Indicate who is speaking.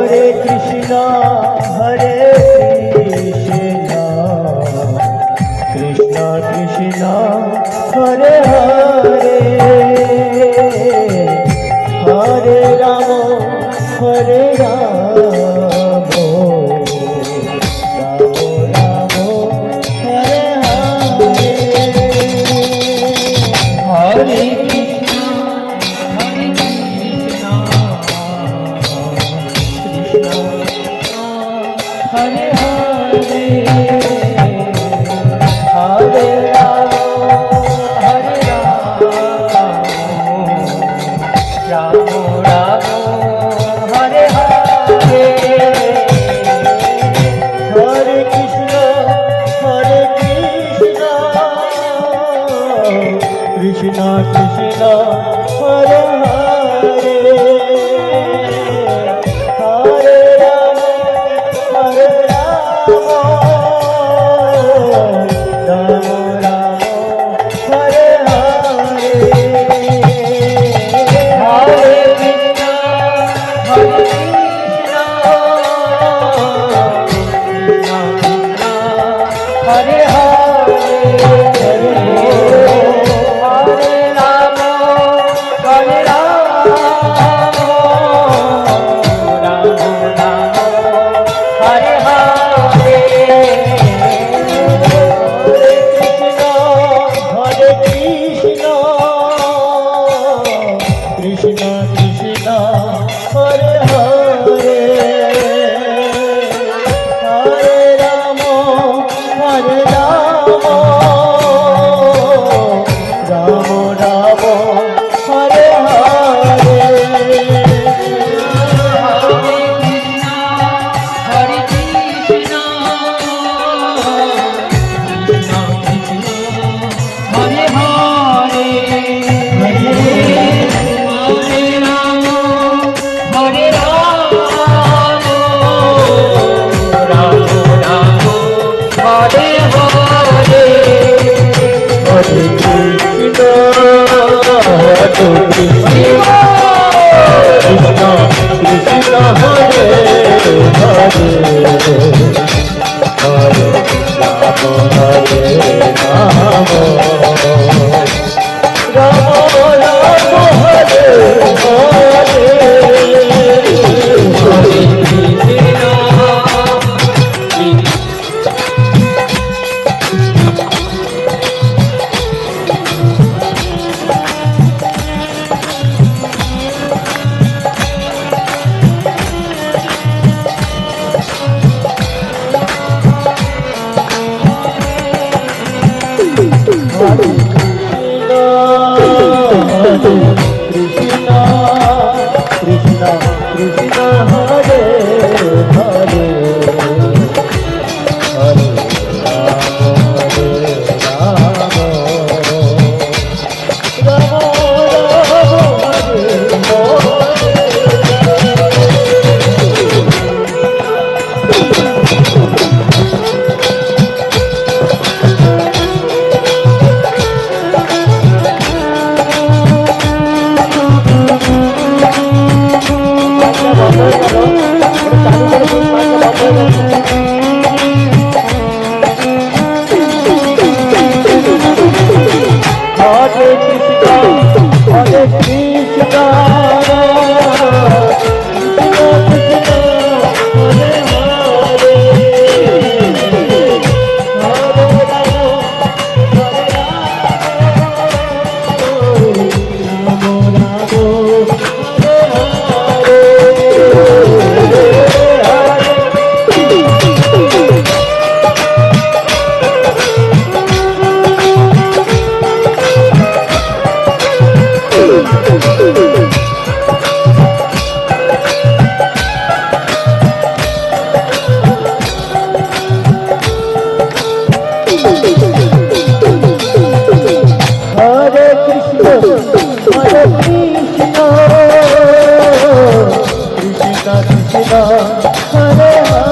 Speaker 1: Hare Krishna Krishna Krishna Hare Hare Hare Ram Hare Ram Ram Ram Hare Hare Hare Krishna Hare Hare Hare Ram Hare Ram Ram Ram Hare Hare Hare Krishna Krishna Krishna Hare Hare Hare Ram Hare Ram Ram Ram Hare Hare Hare Krishna Hare Krishna Krishna Hare Hare Hare Ram Hare Ram Ram Ram Hare Hare Hare Krishna Hare Hare Krishna Krishna Hare Hare Hare Ram Hare Ram Ram Ram Hare Hare Hare Krishna Krishna Krishna Krishna Hare Hare Hare Ram Hare Ram Ram Ram Hare Hare Krishna Hare Krishna Krishna Hare Hare Hare Ram Hare Ram Ram Hare Krishna Hare Krishna Krishna Krishna Hare Hare